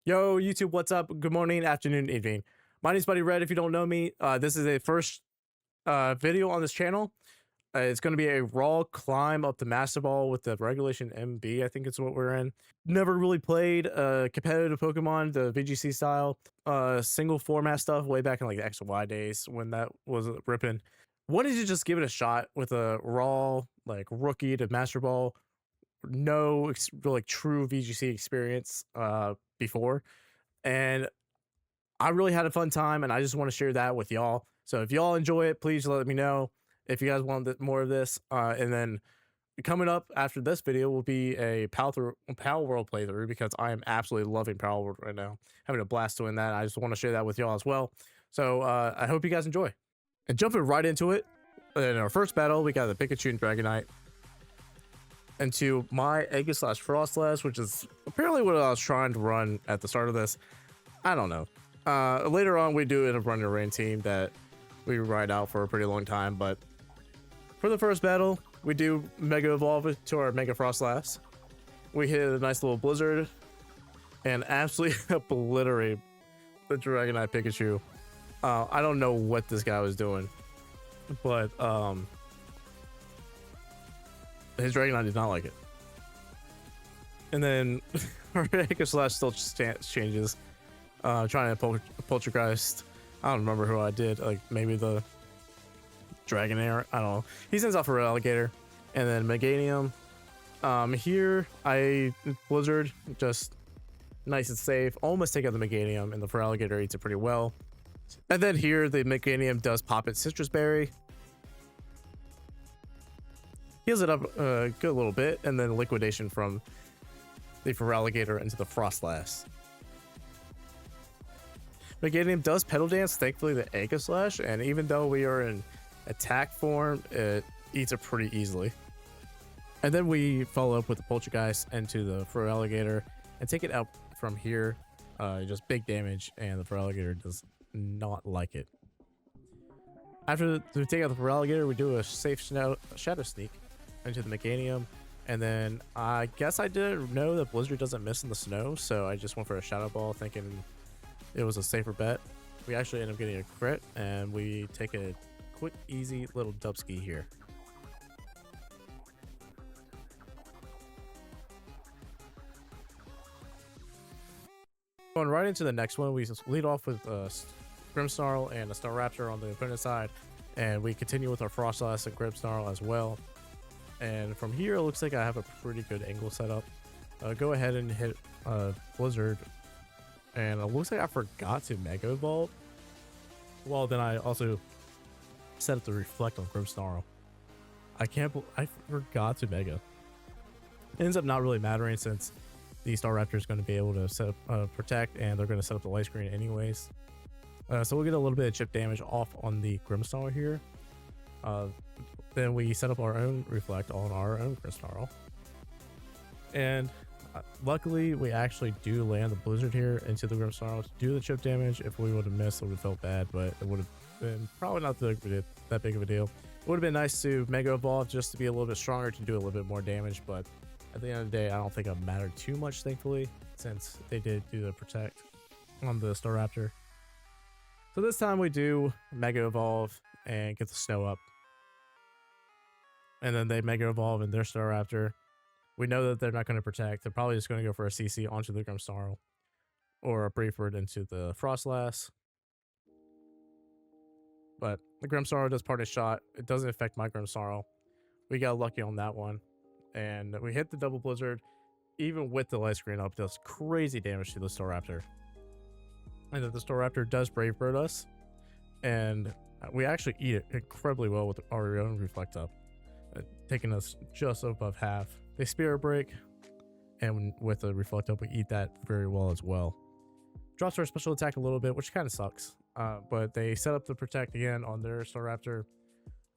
Yo, YouTube, what's up? Good morning, afternoon, evening. My name's Buddy Red. If you don't know me, this is a first video on this channel. It's going to be a raw climb up the Master Ball with the Regulation MB, I think it's what we're in. Never really played competitive Pokemon, the VGC style, single format stuff way back in like the X and Y days when that was ripping. Wanted to just give it a shot with a raw, like rookie to Master Ball, no like true VGC experience before, and I really had a fun time, and I just want to share that with y'all. So if y'all enjoy it, please let me know if you guys want more of this. And then coming up after this video will be a Pal World playthrough because I am absolutely loving Pal World right now, having a blast doing that. I just want to share that with y'all as well. So I hope you guys enjoy. And jumping right into it, in our first battle, we got the Pikachu and Dragonite into my Egg slash Frostlass, which is apparently what I was trying to run at the start of this. I don't know. Later on, we do end up running a rain team that we ride out for a pretty long time, but for the first battle, we do Mega Evolve to our Mega Frostlass. We hit a nice little Blizzard and absolutely obliterate the Dragonite Pikachu. I don't know what this guy was doing, but his Dragonite did not like it. And then our Mega Slash still changes. Trying to Poltergeist. I don't remember who I did. Like maybe the Dragonair. I don't know. He sends off a Alligator, and then Meganium. Here I Blizzard, just nice and safe. Almost take out the Meganium, and the Feraligatr eats it pretty well. And then here the Meganium does pop its Citrus Berry, heals it up a good little bit, and then liquidation from the Feraligatr into the Frostlass. Meganium does Pedal Dance, thankfully the Egg Slash, and even though we are in attack form, it eats it pretty easily. And then we follow up with the Poltergeist into the Feraligatr and take it out from here. Just big damage, and the Feraligatr does not like it. After we take out the Feraligatr, we do a safe Shadow Sneak into the Meganium, and then I guess I didn't know that Blizzard doesn't miss in the snow, so I just went for a Shadow Ball thinking it was a safer bet. We actually end up getting a crit, and we take a quick, easy little dubski here. Going right into the next one, we just lead off with Grimmsnarl and a Staraptor on the opponent's side, and we continue with our Frostlass and Grimmsnarl as well. And from here, it looks like I have a pretty good angle set up. Go ahead and hit Blizzard. And it looks like I forgot to Mega Evolve. Well, then I also set up the Reflect on Grimmsnarl. I forgot to Mega. It ends up not really mattering since the Staraptor is going to be able to set up Protect, and they're going to set up the Light Screen anyways. So we'll get a little bit of chip damage off on the Grimmsnarl here. Then we set up our own Reflect on our own Grimmsnarl. And luckily, we actually do land the Blizzard here into the Grimmsnarl to do the chip damage. If we would have missed, it would have felt bad, but it would have been probably not that big of a deal. It would have been nice to Mega Evolve just to be a little bit stronger to do a little bit more damage, but at the end of the day, I don't think it mattered too much, thankfully, since they did do the Protect on the Staraptor. So this time we do Mega Evolve and get the snow up. And then they Mega Evolve in their Staraptor. We know that they're not going to Protect. They're probably just going to go for a CC onto the Grimmsnarl or a Brave Bird into the Frostlass. But the Grimmsnarl does Parting Shot. It doesn't affect my Grimmsnarl. We got lucky on that one. And we hit the double Blizzard. Even with the Light Screen up, does crazy damage to the Staraptor. And then the Staraptor does Brave Bird us. And we actually eat it incredibly well with our own Reflect up. Taking us just above half. They Spirit Break, and with the Reflect up, we eat that very well as well. Drops our special attack a little bit, which kind of sucks. But they set up the Protect again on their Staraptor.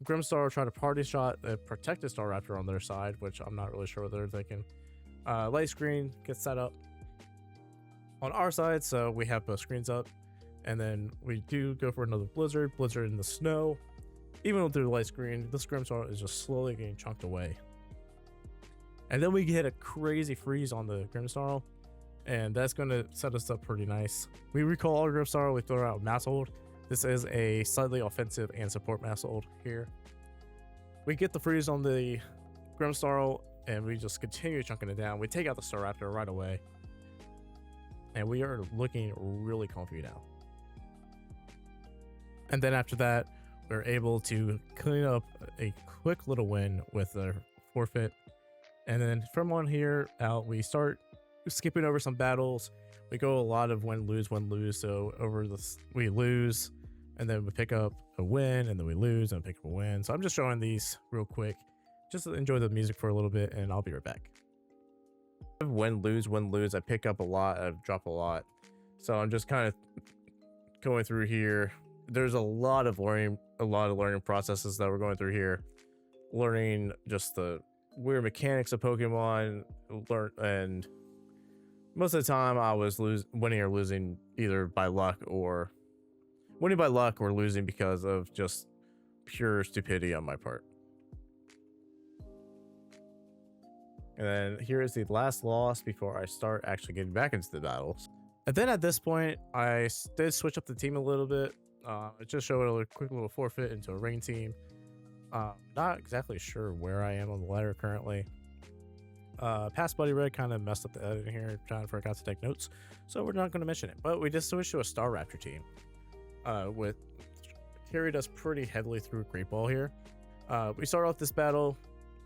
Grimmsnarl try to Party Shot the protected Staraptor on their side, which I'm not really sure what they're thinking. Light Screen gets set up on our side, so we have both screens up. And then we do go for another Blizzard in the snow. Even with the Light Screen, this Grimmsnarl is just slowly getting chunked away. And then we hit a crazy freeze on the Grimmsnarl, and that's going to set us up pretty nice. We recall our Grimmsnarl, we throw out Mass Hold. This is a slightly offensive and support Mass Hold here. We get the freeze on the Grimmsnarl, and we just continue chunking it down. We take out the Staraptor right away, and we are looking really comfy now. And then after that, we're able to clean up a quick little win with the forfeit. And then from on here out, we start skipping over some battles. We go a lot of win, lose. So over this, we lose, and then we pick up a win, and then we lose and pick up a win. So I'm just showing these real quick. Just enjoy the music for a little bit, and I'll be right back. Win, lose. I pick up a lot, I drop a lot. So I'm just kind of going through here. There's a lot of learning processes that we're going through here. Learning just the weird mechanics of Pokemon, and most of the time I was winning or losing either by luck, or winning by luck or losing because of just pure stupidity on my part. And then here is the last loss before I start actually getting back into the battles. And then at this point, I did switch up the team a little bit. I just showed a quick little forfeit into a rain team. Not exactly sure where I am on the ladder currently. Past Buddy Red kind of messed up the editing here, trying to forget to take notes, so we're not going to mention it. But we just switched to a Staraptor team. Carried us pretty heavily through Great Ball here. We start off this battle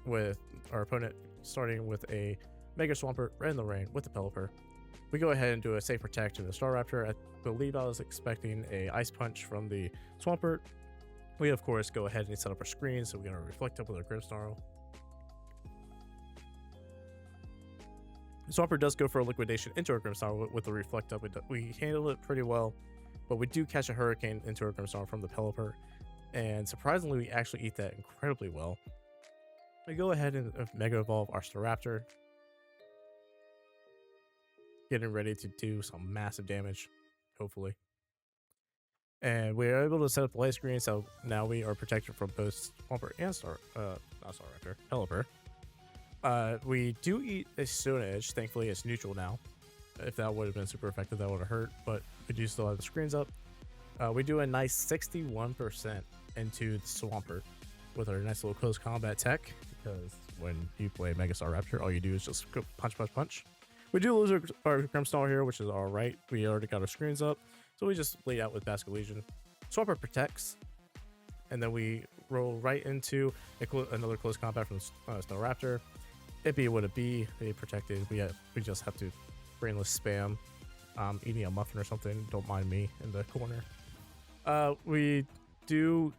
with our opponent starting with a Mega Swampert right in the rain with the Pelipper. We go ahead and do a safe protect to the Staraptor. I believe I was expecting a Ice Punch from the Swampert. We of course go ahead and set up our screen, so we're going to reflect up with our Grimmsnarl. Swampert does go for a liquidation into our Grimmsnarl with the reflect up. We handle it pretty well, but we do catch a Hurricane into our Grimmsnarl from the Pelipper, and surprisingly we actually eat that incredibly well. We go ahead and Mega Evolve our Staraptor, getting ready to do some massive damage, hopefully. And we are able to set up the light screen, so now we are protected from both Swampert and Pelipper. We do eat a Stone Edge. Thankfully, it's neutral now. If that would have been super effective, that would have hurt, but we do still have the screens up. We do a nice 61% into the Swampert with our nice little close combat tech, because when you play Mega Staraptor, all you do is just go punch. We do lose our Grimmsnarl here, which is alright. We already got our screens up, so we just lead out with Basculegion. Swampert protects, and then we roll right into another close combat from Staraptor. It be what it be. They protected. We just have to brainless spam. Eating a muffin or something. Don't mind me in the corner. We do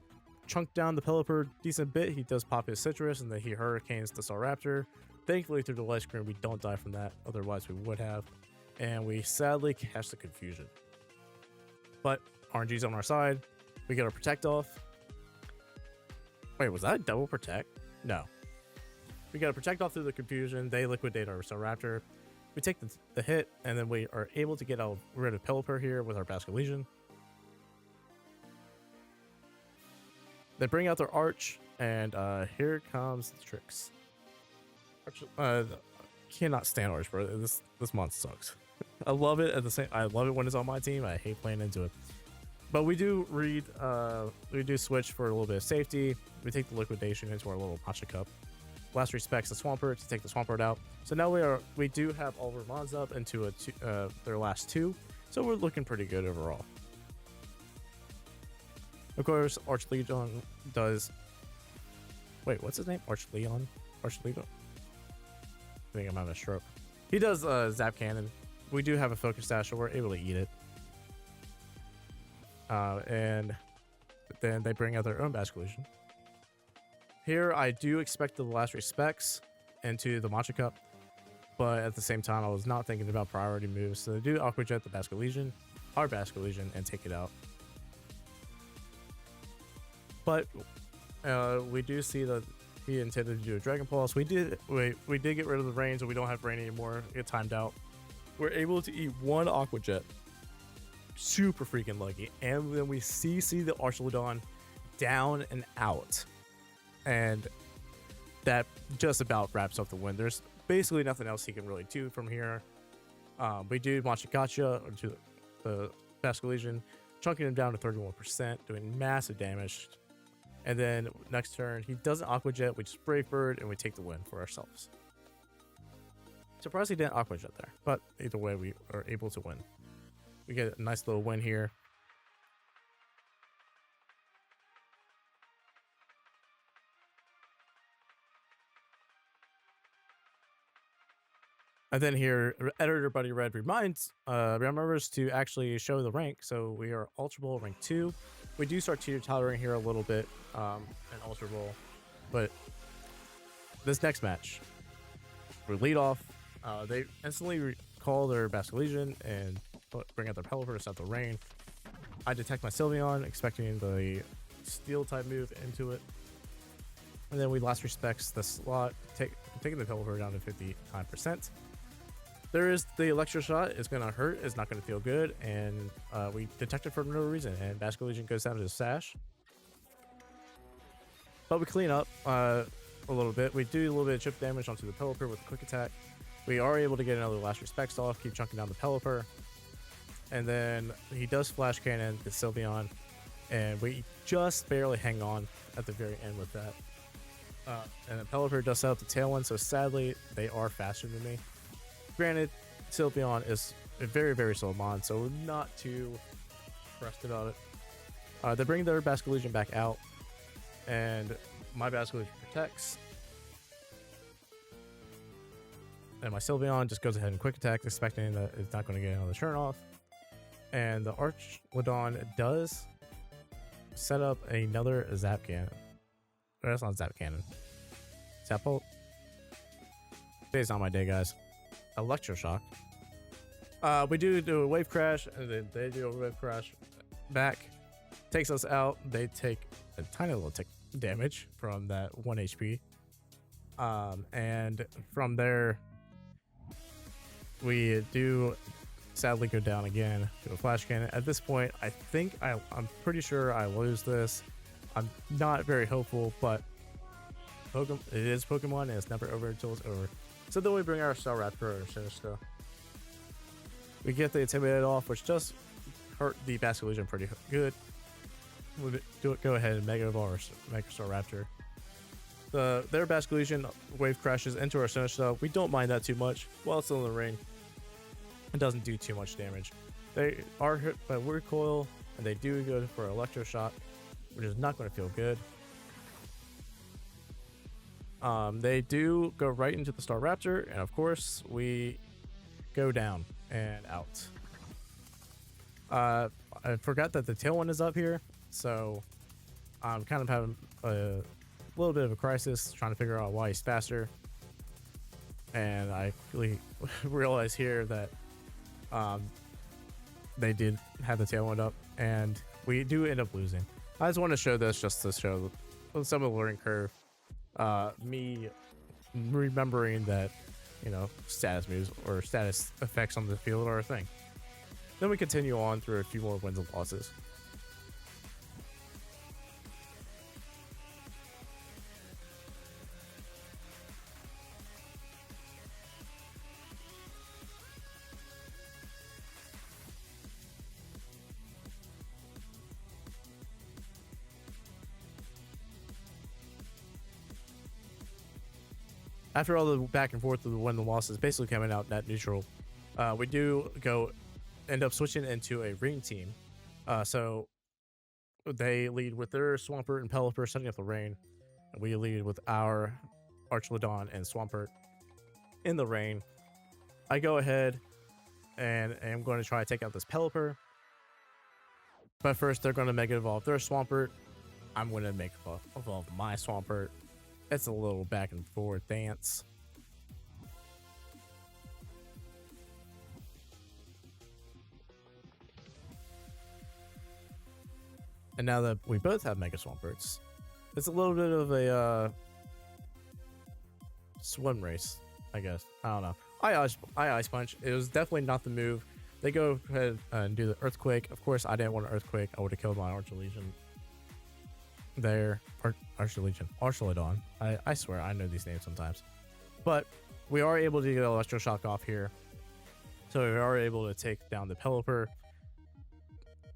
chunk down the Pelipper decent bit. He does pop his Citrus, and then he Hurricanes the Staraptor. Thankfully, through the light screen, we don't die from that. Otherwise, we would have. And we sadly catch the Confusion. But RNG's on our side. We get our Protect off. Wait, was that a double Protect? No. We got to Protect off through the Confusion. They liquidate our Staraptor. We take the hit, and then we are able to get rid of Pelipper here with our Basculegion. They bring out their Arch, and here comes the tricks. Cannot stand Arch, bro. This mon sucks. I love it I love it when it's on my team. I hate playing into it. But we do switch for a little bit of safety. We take the liquidation into our little Matcha Cup. Last respects the Swampert to take the Swampert out. So now we do have all of our mons up into their last two. So we're looking pretty good overall. Of course, Archlegion does. Wait, what's his name? Archlegion? Archlegion? I think I'm having a stroke. He does Zap Cannon. We do have a Focus Dash, so we're able to eat it. And then they bring out their own Basculegion. Here, I do expect the last respects into the Matcha Cup, but at the same time, I was not thinking about priority moves. So they do Aqua Jet the Basculegion, our Basculegion, and take it out. But we do see that he intended to do a Dragon Pulse. We did get rid of the rain, so we don't have rain anymore. It timed out. We're able to eat one Aqua Jet. Super freaking lucky. And then we CC the Archelodon down and out. And that just about wraps up the win. There's basically nothing else he can really do from here. We do Machagacha to the Basket Legion, chunking him down to 31%, doing massive damage. And then next turn, he doesn't Aqua Jet, we just Brave Bird, and we take the win for ourselves. Surprised he didn't Aqua Jet there, but either way, we are able to win. We get a nice little win here. And then here, Editor Buddy Red remembers to actually show the rank. So we are Ultra Ball rank 2. We do start teeter-tottering here a little bit in Ultra Ball. But this next match, we lead off. They instantly call their Basket Legion and bring out their Pelipper to stop the rain. I detect my Sylveon, expecting the Steel type move into it. And then we last respects the slot, taking the Pelipper down to 59%. There is the Electro Shot. It's going to hurt. It's not going to feel good. And we detect it for no reason. And Basket Legion goes down to the Sash. But we clean up a little bit. We do a little bit of chip damage onto the Pelipper with a quick attack. We are able to get another last respects off. Keep chunking down the Pelipper. And then he does Flash Cannon the Sylveon. And we just barely hang on at the very end with that. And the Pelipper does set up the Tailwind. So sadly, they are faster than me. Granted, Sylveon is a very, very slow mon, so we're not too pressed about it. They bring their Basket Legion back out, and my Basket Legion protects. And my Sylveon just goes ahead and quick attack, expecting that it's not going to get another turn off. And the Archlodon does set up another Zap Cannon. That's not Zap Cannon. Zap Bolt. Today's not my day, guys. Electroshock. We do a wave crash, and then they do a wave crash back, takes us out. They take a tiny little tick damage from that 1 HP, and from there we do sadly go down again to a Flash Cannon. At this point, I think I'm pretty sure I lose this. I'm not very hopeful, but it is Pokemon, and it's never over until it's over. So then we bring our Staraptor or Sinister. We get the Intimidate off, which does hurt the Basket Legion pretty good. We go ahead and Mega Evolve or Mega Staraptor. Their Basket Legion wave crashes into our Sinister. We don't mind that too much while it's still in the ring. It doesn't do too much damage. They are hit by Recoil, and they do go for Electro Shot, which is not going to feel good. They do go right into the Staraptor, and of course we go down and out. I forgot that the Tailwind is up here, so I'm kind of having a little bit of a crisis trying to figure out why he's faster. And I really realize here that they did have the Tailwind up, and we do end up losing. I just want to show this just to show some of the learning curve. Me remembering that, you know, status moves or status effects on the field are a thing. Then we continue on through a few more wins and losses. After all the back and forth of the win and losses, basically coming out net neutral, we do end up switching into a ring team. So they lead with their Swampert and Pelipper setting up the rain. And we lead with our Archlodon and Swampert in the rain. I go ahead and am going to try to take out this Pelipper. But first, they're going to Mega Evolve their Swampert. I'm going to Mega Evolve my Swampert. It's a little back and forth dance. And now that we both have Mega Swamperts, it's a little bit of a swim race, I guess. I don't know. I Ice Punch. It was definitely not the move. They go ahead and do the Earthquake. Of course, I didn't want an Earthquake. I would have killed my Archlegion. There, Archlodon. I swear I know these names sometimes, but we are able to get Electroshock off here, So we are able to take down the Pelipper.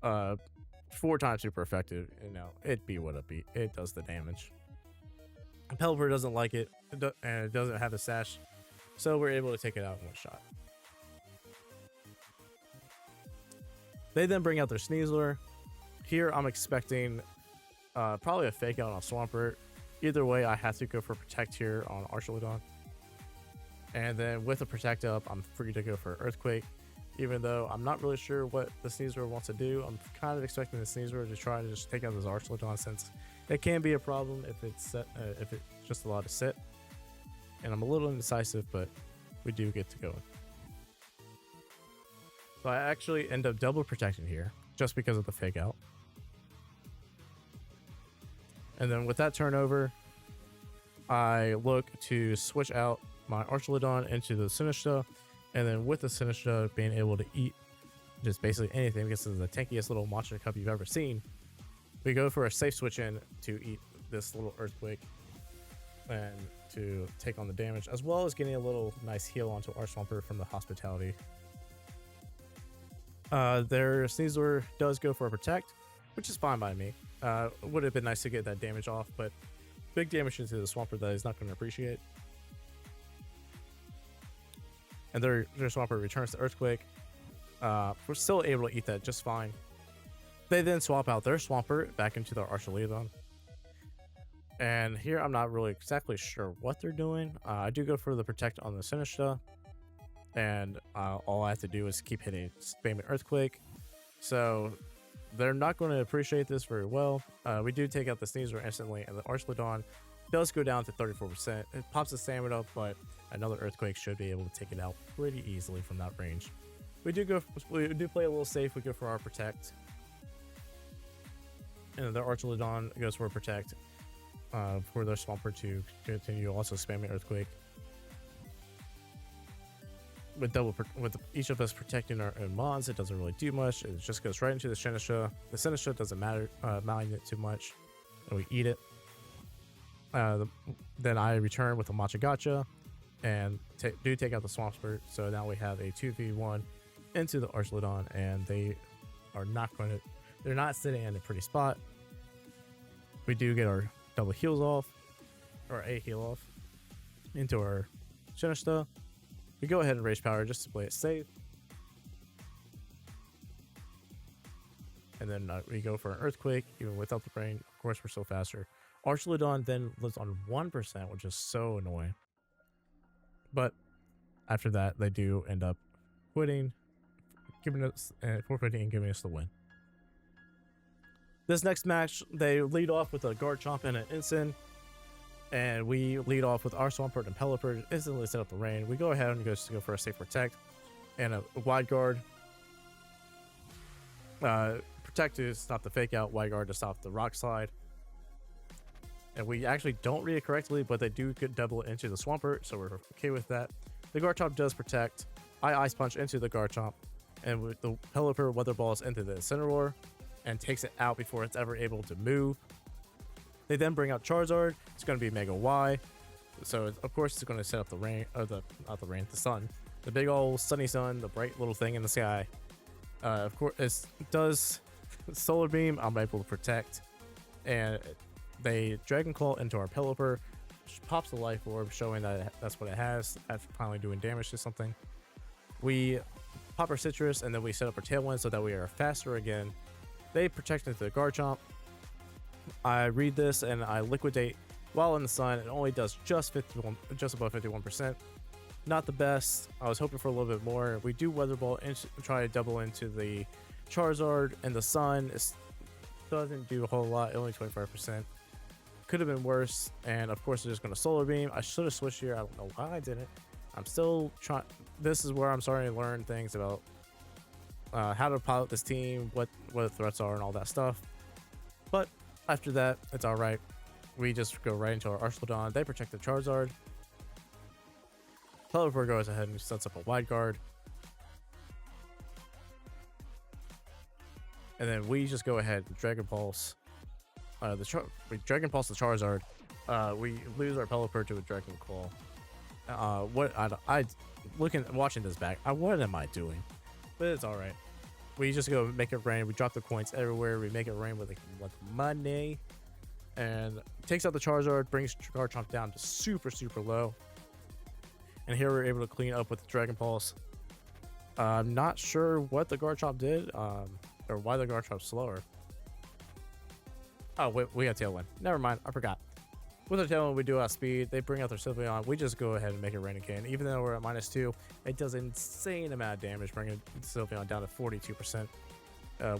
4 times super effective. You know, it be what it be. It does the damage. Pelipper doesn't like it, and it doesn't have a sash, so we're able to take it out in one shot. They then bring out their Sneasler. Here I'm expecting probably a fake out on Swampert. Either way, I have to go for Protect here on Archelodon. And then with a Protect up, I'm free to go for Earthquake. Even though I'm not really sure what the Sneasler wants to do, I'm kind of expecting the Sneasler to try to just take out this Archelodon, since it can be a problem if it's set, if it's just allowed to sit. And I'm a little indecisive, but we do get to go. So I actually end up double protecting here just because of the fake out. And then with that turnover, I look to switch out my Archelodon into the Sinistcha, and then with the Sinistcha being able to eat just basically anything because it's the tankiest little monster cup you've ever seen, we go for a safe switch in to eat this little Earthquake and to take on the damage, as well as getting a little nice heal onto our Swampert from the Hospitality. Their Sneasler does go for a Protect, which is fine by me. Would have been nice to get that damage off, but big damage into the Swampert that he's not going to appreciate. And their Swampert returns to Earthquake. We're still able to eat that just fine. They then swap out their Swampert back into their Archelodon. And here I'm not really exactly sure what they're doing. I do go for the Protect on the Sinistcha. And all I have to do is keep hitting spamming Earthquake. So they're not going to appreciate this very well. We do take out the Sneasler instantly, and the Archelodon does go down to 34%. It pops the stamina up, but another Earthquake should be able to take it out pretty easily from that range. We do play a little safe. We go for our Protect, and the Archelodon goes for a Protect for their Swampert to continue also spamming Earthquake. With each of us protecting our own mons, it doesn't really do much. It just goes right into the Sinistcha. The Sinistcha doesn't mind it too much, and we eat it. Then I return with a Matcha Gotcha and take out the Swampert. So now we have a 2v1 into the Archelodon, and they are they're not sitting in a pretty spot. We do get our double heals off, or a heal off, into our Sinistcha. We go ahead and Rage Power just to play it safe. And then we go for an Earthquake, even without the brain. Of course, we're still faster. Archelodon then lives on 1%, which is so annoying. But after that, they do end up quitting, giving us forfeiting and giving us the win. This next match, they lead off with a Garchomp and an Ensign. And we lead off with our Swampert and Pelipper, instantly set up the rain. We go ahead and go for a safe Protect and a Wide Guard. Protect to stop the fake out, Wide Guard to stop the Rock Slide. And we actually don't read it correctly, but they do get double into the Swampert, so we're okay with that. The Garchomp does Protect. I Ice Punch into the Garchomp, and with the Pelipper Weather Balls into the Incineroar and takes it out before it's ever able to move. They then bring out Charizard. It's going to be Mega Y. So, of course, it's going to set up the rain, or the sun. The big old sunny sun, the bright little thing in the sky. Of course, it does Solar Beam. I'm able to Protect. And they Dragon Claw into our Pelipper, which pops the Life Orb, showing that that's what it has after finally doing damage to something. We pop our Citrus, and then we set up our Tailwind so that we are faster again. They Protect into the Garchomp. I read this and I liquidate while in the sun. It only does just above 51%. Not the best. I was hoping for a little bit more. We do Weather Ball and try to double into the Charizard, and the sun doesn't do a whole lot. Only 25%. Could have been worse. And of course, they're just going to Solar Beam. I should have switched here. I don't know why I didn't. I'm still trying. This is where I'm starting to learn things about how to pilot this team, what the threats are, and all that stuff. But after that, it's all right. We just go right into our Archelodon. They protect the Charizard. Pelipper goes ahead and sets up a Wide Guard. And then we just go ahead and Dragon Pulse. We Dragon Pulse the Charizard. We lose our Pelipper to a Dragon Claw. What I watching this back, what am I doing? But it's all right. We just go make it rain. We drop the coins everywhere. We make it rain with money, and takes out the Charizard, brings Garchomp down to super low. And here we're able to clean up with the Dragon Pulse. I'm not sure what the Garchomp did, or why the Garchomp's slower. Oh, wait, we got Tailwind. Never mind, I forgot. With our Tailwind, we do outspeed. They bring out their Sylveon. We just go ahead and make it rain again. Even though we're at -2, it does an insane amount of damage, bringing Sylveon down to 42%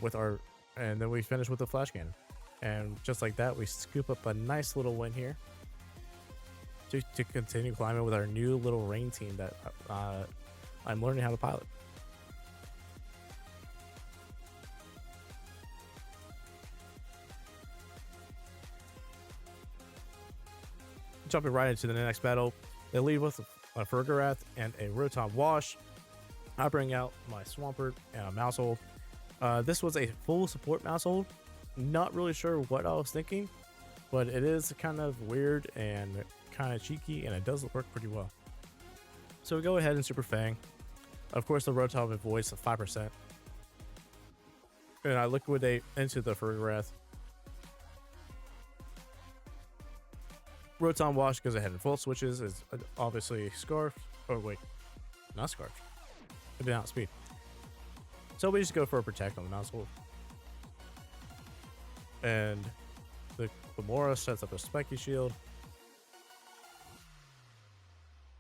with our... And then we finish with the Flash Cannon. And just like that, we scoop up a nice little win here to continue climbing with our new little rain team that I'm learning how to pilot. Jumping right into the next battle, they lead with a Fergarath and a Rotom Wash. I bring out my Swampert and a Maushold. This was a full support Maushold. Not really sure what I was thinking, but it is kind of weird and kind of cheeky, and it does work pretty well. So we go ahead and Super Fang. Of course, the Rotom avoids 5%. And I liquidate into the Fergarath. Rotom Wash goes ahead and full switches. Is obviously Scarf. Oh wait, not Scarf. It did not speed. So we just go for a Protect on the Maushold. And the Gamora sets up a Spiky Shield.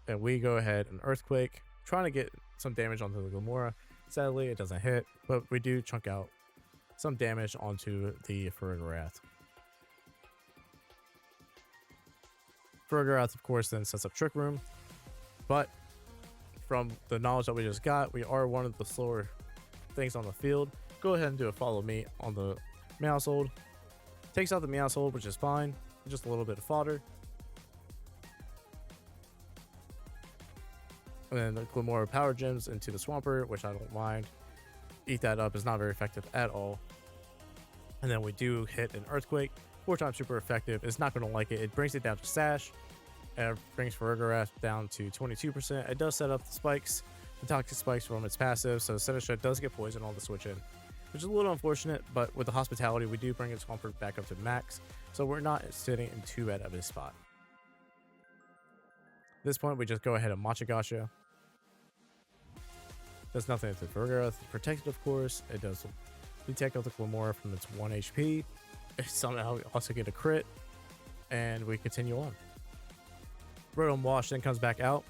And we go ahead and Earthquake, trying to get some damage onto the Gamora. Sadly, it doesn't hit, but we do chunk out some damage onto the Fergarath. Fergarath, of course, then sets up Trick Room, but from the knowledge that we just got, we are one of the slower things on the field. Go ahead and do a Follow Me on the Maushold. Takes out the Maushold, which is fine. Just a little bit of fodder. And then the Gamora Power Gems into the Swampert, which I don't mind. Eat that up is not very effective at all. And then we do hit an Earthquake. 4 times super effective. It's not going to like it. It brings it down to Sash. And it brings Fergarath down to 22%. It does set up the spikes, the toxic spikes from its passive. So Senesha does get poisoned on the switch in, which is a little unfortunate. But with the Hospitality, we do bring its Swampert back up to max. So we're not sitting in too bad of a spot. At this point, we just go ahead and Machigasha. Does nothing to Fergarath. Protected, of course. It does. We take out the Gamora from its 1 HP. Somehow we also get a crit, and we continue on. Rotom Wash then comes back out.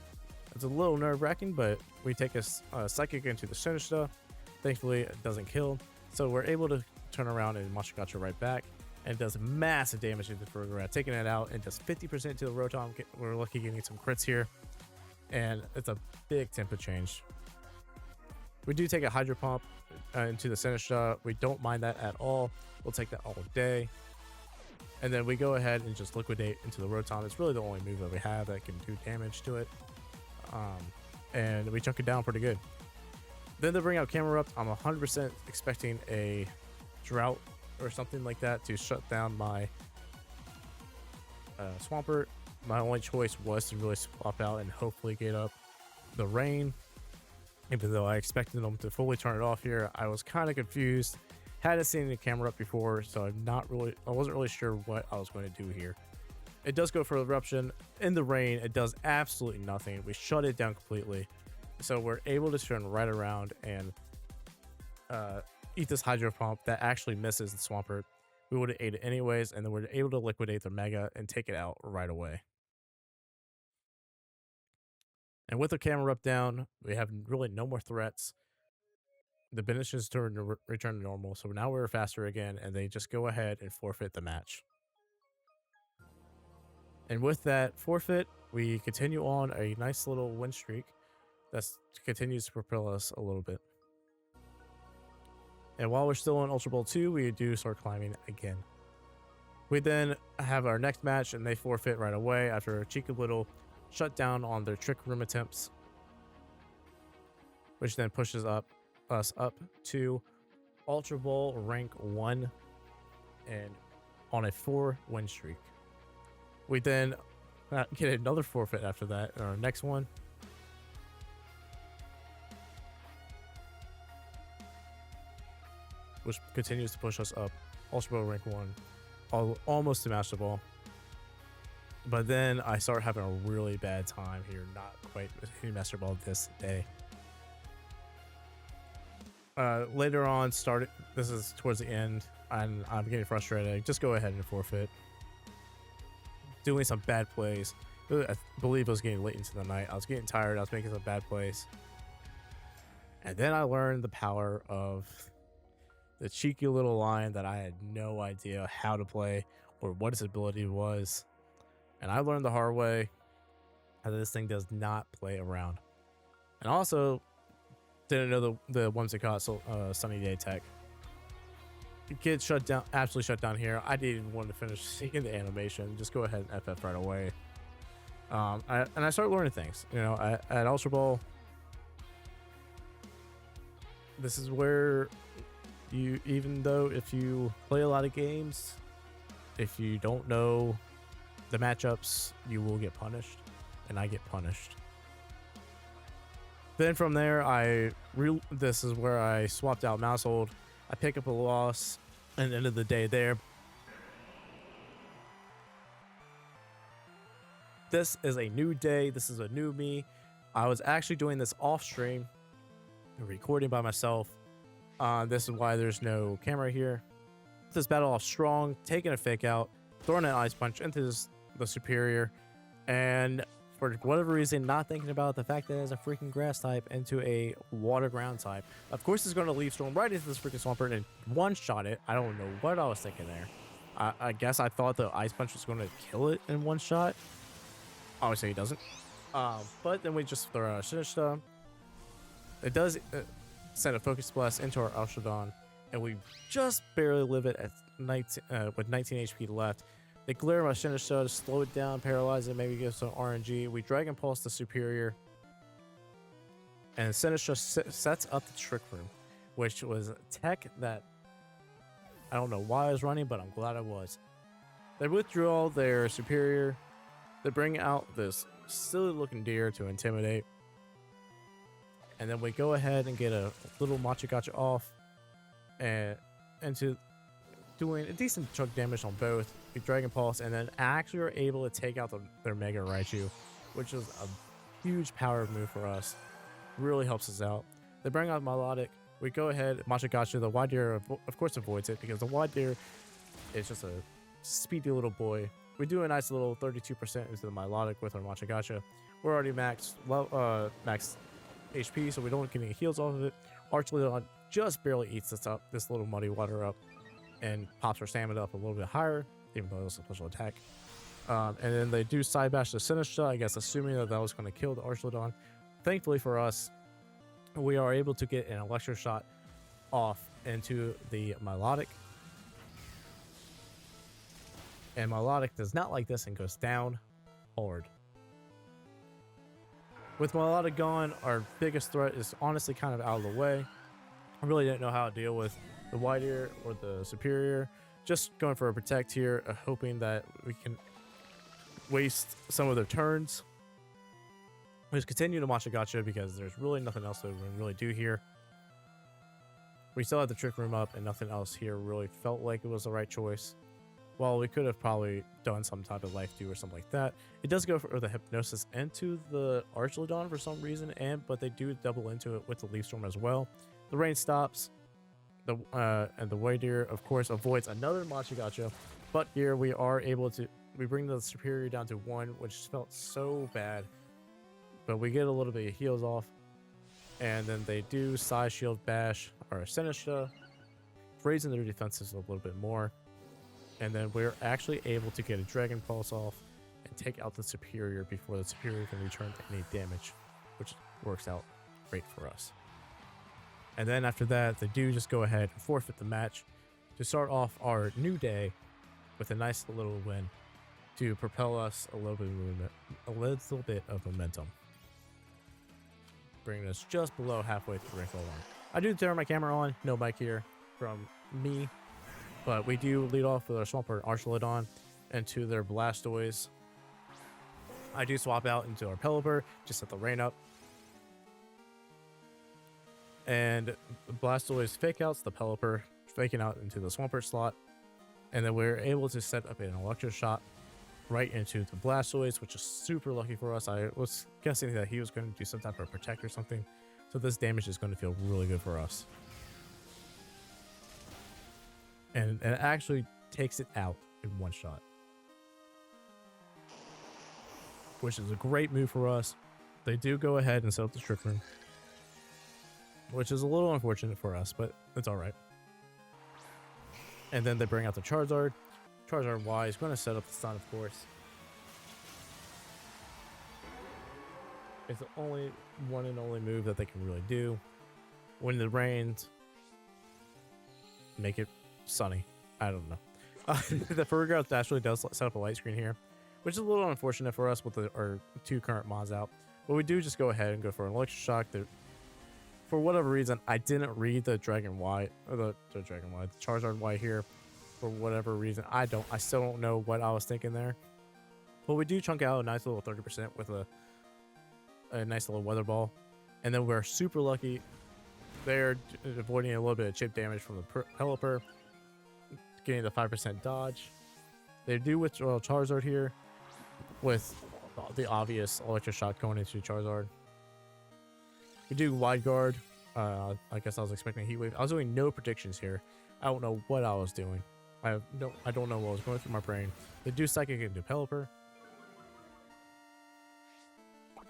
It's a little nerve-wracking, but we take a Psychic into the Sinistcha. Thankfully, it doesn't kill, so we're able to turn around and Machigasha right back, and it does massive damage to the Fergarath, taking it out, and does 50% to the Rotom. We're lucky getting some crits here, and it's a big tempo change. We do take a Hydro Pump into the Sinistcha. We don't mind that at all. We'll take that all day. And then we go ahead and just liquidate into the Rotom. It's really the only move that we have that can do damage to it. And we chunk it down pretty good. Then they bring out Camerupt. I'm 100% expecting a Drought or something like that to shut down my Swampert. My only choice was to really swap out and hopefully get up the Rain. Even though I expected them to fully turn it off here, I was kind of confused. Hadn't seen the Camerupt before, so I wasn't really sure what I was going to do here. It does go for Eruption. In the rain, it does absolutely nothing. We shut it down completely. So we're able to turn right around and eat this Hydro Pump that actually misses the Swampert. We would have ate it anyways, and then we're able to liquidate the Mega and take it out right away. And with the Camerupt down, we have really no more threats. The Benishes return to normal, so now we're faster again, and they just go ahead and forfeit the match. And with that forfeit, we continue on a nice little win streak that continues to propel us a little bit. And while we're still in Ultra Bowl 2, we do start climbing again. We then have our next match, and they forfeit right away after a cheeky little shutdown on their Trick Room attempts, which then pushes us up to Ultra Bowl rank 1 and on a 4 win streak. We then get another forfeit after that in our next one. Which continues to push us up. Ultra Ball rank 1. Almost to Master Ball. But then I start having a really bad time here. Not quite hitting Master Ball this day. Later on, this is towards the end, and I'm getting frustrated. Just go ahead and forfeit. Doing some bad plays. I believe it was getting late into the night. I was getting tired. I was making some bad plays. And then I learned the power of the cheeky little lion that I had no idea how to play or what its ability was. And I learned the hard way that this thing does not play around. And also didn't know the Whimsicott Sunny Day tech. The kid shut down, absolutely shut down here. I didn't even want to finish seeing the animation. Just go ahead and FF right away. And I started learning things. You know, at Ultra Ball, this is where you, even though if you play a lot of games, if you don't know the matchups, you will get punished, and I get punished. Then from there, this is where I swapped out Mousehold. I pick up a loss, and at the end of the day there. This is a new day. This is a new me. I was actually doing this off stream, recording by myself. This is why there's no camera here. This battle off strong, taking a fake out, throwing an ice punch into the superior, and for whatever reason, not thinking about the fact that it has a freaking grass type into a water ground type. Of course, it's going to leave storm right into this freaking Swampert and one-shot it. I don't know what I was thinking there. I guess I thought the ice punch was going to kill it in one shot. Obviously, it doesn't. But then we just throw our Sinister. It does send a Focus Blast into our Alshadon, and we just barely live it at 19, with 19 HP left. They glare my Sinister to slow it down, paralyze it, maybe give some RNG. We Dragon Pulse the Superior, and Sinister sets up the Trick Room, which was tech that I don't know why I was running, but I'm glad I was. They withdraw their Superior. They bring out this silly looking deer to intimidate. And then we go ahead and get a little Machagacha off and into doing a decent chunk damage on both. We Dragon Pulse, and then actually are able to take out their Mega Raichu, which is a huge power move for us. Really helps us out. They bring out Melodic. We go ahead, Machagacha. The Wide Deer, of course, avoids it because the Wide Deer is just a speedy little boy. We do a nice little 32% into the Melodic with our Machagacha. We're already max HP, so we don't get any heals off of it. Archleon just barely eats this little muddy water up, and pops our stamina up a little bit higher, even though it's a special attack. And then they do side bash the Sinister, I guess, assuming that was going to kill the Archleon. Thankfully for us, we are able to get an Electro Shot off into the Melodic. And Melodic does not like this and goes down hard. With Melodic gone, our biggest threat is honestly kind of out of the way. I really didn't know how to deal with the Wide Ear or the Superior. Just going for a Protect here, hoping that we can waste some of their turns. We just continue to Machagacha because there's really nothing else that we can really do here. We still have the Trick Room up, and nothing else here really felt like it was the right choice. Well, we could have probably done some type of Life Dew or something like that. It does go for the Hypnosis into the Archleon for some reason, but they do double into it with the Leaf Storm as well. The rain stops. And the White Deer, of course, avoids another Machagacha. But here we are able to, we bring the Superior down to 1, which felt so bad. But we get a little bit of heals off. And then they do Side Shield Bash our Sinister, raising their defenses a little bit more. And then we're actually able to get a Dragon Pulse off and take out the Superior before the Superior can return any damage, which works out great for us. And then after that, they do just go ahead and forfeit the match to start off our new day with a nice little win to propel us a little bit of momentum, bringing us just below halfway through rank 1. I do turn my camera on, no mic here from me. But we do lead off with our Swampert Archleon into their Blastoise. I do swap out into our Pelipper, just set the rain up. And Blastoise fake outs the Pelipper, faking out into the Swampert slot. And then we're able to set up an Electro Shot right into the Blastoise, which is super lucky for us. I was guessing that he was going to do some type of protect or something. So this damage is going to feel really good for us. And it actually takes it out in one shot, which is a great move for us. They do go ahead and set up the Trick Room, which is a little unfortunate for us, but it's all right. And then they bring out the Charizard. Charizard Y is going to set up the stun, of course. It's the only one and only move that they can really do. When it rains, make it sunny. I don't know. The Ferrograss actually does set up a light screen here, which is a little unfortunate for us with our two current mods out. But we do just go ahead and go for an Electric Shock. For whatever reason, I didn't read the Dragon Y, or the Charizard Y here. For whatever reason, I still don't know what I was thinking there. But we do chunk out a nice little 30% with a nice little Weather Ball. And then we're super lucky there, avoiding a little bit of chip damage from the Pelipper, getting the 5% dodge. They do withdraw Charizard here with the obvious Electric Shock going into Charizard. We do Wide Guard. I guess I was expecting Heat Wave. I was doing no predictions here. I don't know what I was doing. I don't know what was going through my brain. They do Psychic into Pelipper,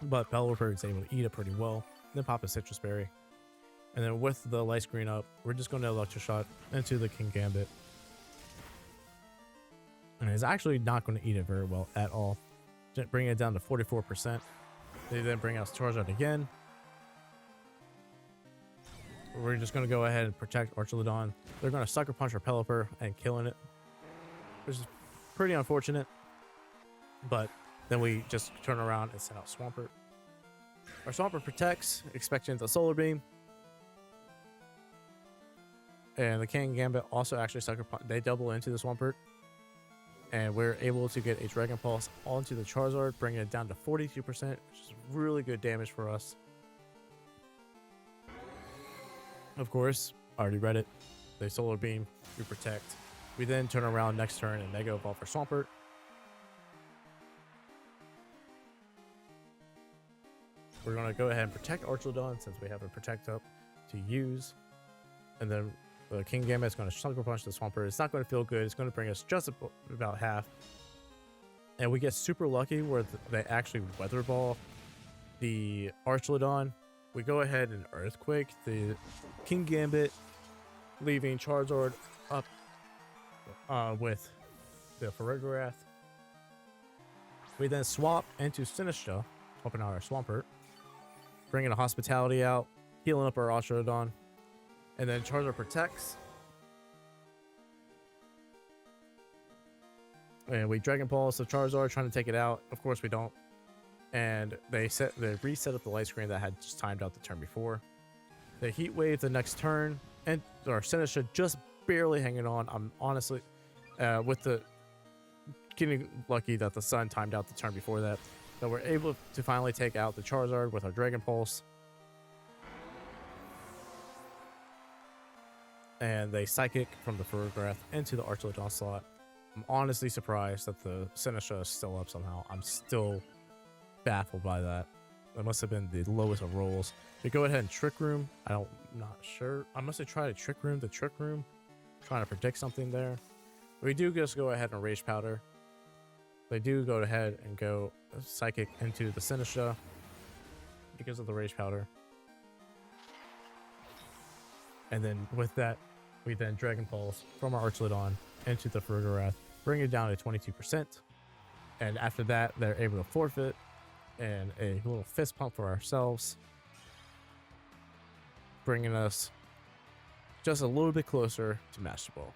but Pelipper is able to eat it pretty well. Then pop a Citrus Berry. And then with the light screen up, we're just going to Electric Shot into the King Gambit. And it's actually not going to eat it very well at all. Just bring it down to 44%. They then bring out Charizard again. We're just going to go ahead and protect Archelodon. They're going to Sucker Punch our Pelipper and killing it, which is pretty unfortunate. But then we just turn around and send out Swampert. Our Swampert protects, expecting the Solar Beam. And the King Gambit also actually Sucker Punch. They double into the Swampert. And we're able to get a Dragon Pulse onto the Charizard, bringing it down to 42%, which is really good damage for us. Of course, I already read it. They Solar Beam, we protect. We then turn around next turn and Mega Evolve for Swampert. We're going to go ahead and protect Archelodon since we have a Protect up to use. And then the King Gambit is going to Sucker Punch the Swampert. It's not going to feel good. It's going to bring us just about half. And we get super lucky where they actually Weather Ball the Archelodon. We go ahead and Earthquake the King Gambit, leaving Charizard up with the Ferrograss. We then swap into Sinistra, open out our Swampert, bringing a Hospitality out, healing up our Archelodon, and then Charizard protects. And we Dragon Pulse the Charizard, trying to take it out. Of course we don't. And they reset up the light screen that had just timed out the turn before. They Heat Wave the next turn, and our Sinistra just barely hanging on. I'm honestly, with the getting lucky that the sun timed out the turn before that, that we're able to finally take out the Charizard with our Dragon Pulse. And they Psychic from the Ferrograss into the Archelodon slot. I'm honestly surprised that the Sinistra is still up somehow. I'm still baffled by that. That must have been the lowest of rolls. We go ahead and Trick Room. I'm not sure. I must have tried to Trick Room the Trick Room, trying to predict something there. We do just go ahead and Rage Powder. They do go ahead and go Psychic into the Sinistra because of the Rage Powder. And then with that, we then Dragon Pulse from our Archelodon into the Ferrograss, bring it down to 22%. And after that, they're able to forfeit and a little fist pump for ourselves, bringing us just a little bit closer to Master Ball.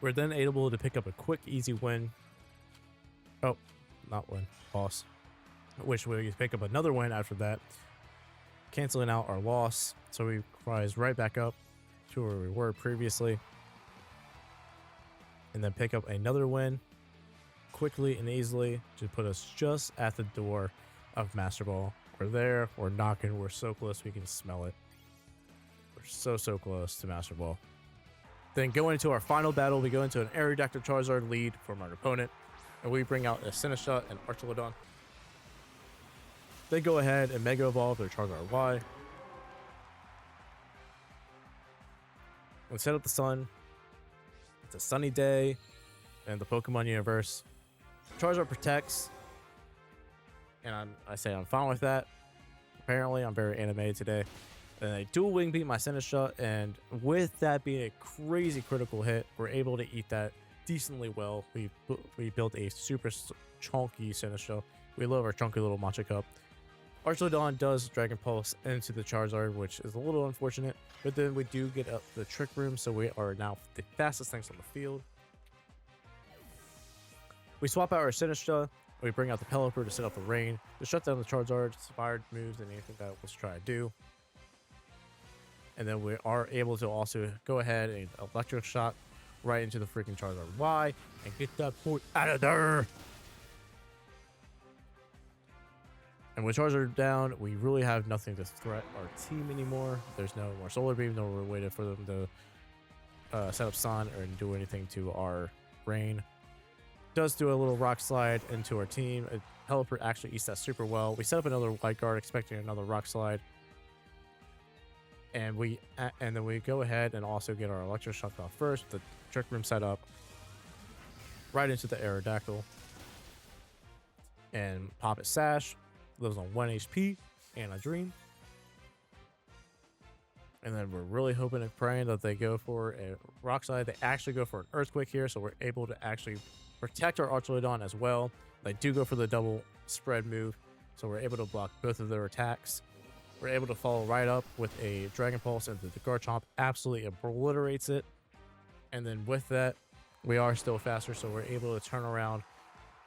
We're then able to pick up a quick, easy win. Oh, not win, loss. Which we pick up another win after that, canceling out our loss. So we rise right back up to where we were previously. and then pick up another win quickly and easily to put us just at the door of Master Ball. We're there, we're knocking, we're so close we can smell it. We're so close to Master Ball. Then going into our final battle, we go into an Aerodactyl Charizard lead from our opponent, and we bring out a Sinistcha and Archelodon. They go ahead and Mega Evolve their Charizard Y. And set up the sun. It's a sunny day in the Pokemon universe. Charizard protects, and I say I'm fine with that. Apparently, I'm very animated today. And I dual wing beat my Sinistcha, and with that being a crazy critical hit, we're able to eat that decently well. We built a super chunky Sinistcha. We love our chunky little matcha cup. Archelodon does Dragon Pulse into the Charizard, which is a little unfortunate, but then we do get up the Trick Room, so we are now the fastest things on the field. We swap out our Sinistcha, we bring out the Pelipper to set up the rain, to shut down the Charizard, inspired moves, and anything that was trying to do. And then we are able to also go ahead and Electric Shock right into the freaking Charizard Y and get that boy out of there. And with Charizard down, we really have nothing to threat our team anymore. There's no more Solar Beam, no more way for them to set up Sun or do anything to our Rain. Does do a little Rock Slide into our team. Pelipper actually eats that super well. We set up another White Guard, expecting another Rock Slide. And then we go ahead and also get our Electric Shock off first. The Trick Room set up right into the Aerodactyl. And pop it Sash. Lives on 1 HP and a Dream. And then we're really hoping and praying that they go for a Rock Slide. They actually go for an Earthquake here, so we're able to actually protect our Archelodon as well. They do go for the double spread move, so we're able to block both of their attacks. We're able to follow right up with a Dragon Pulse, and the Garchomp absolutely obliterates it. And then with that, we are still faster, so we're able to turn around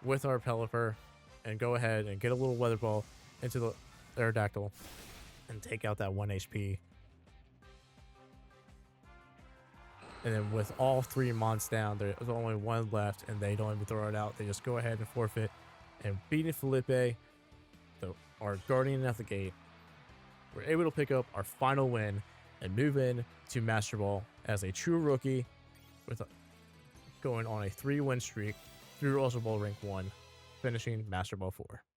with our Pelipper and go ahead and get a little Weather Ball into the Aerodactyl and take out that 1 HP. And then with all 3 Mons down, there's only 1 left, and they don't even throw it out. They just go ahead and forfeit. And beating Felipe, our Guardian at the gate, we're able to pick up our final win and move in to Master Ball as a true rookie, with going on a 3-win streak through Ultra Ball Rank 1, finishing Master Ball 4.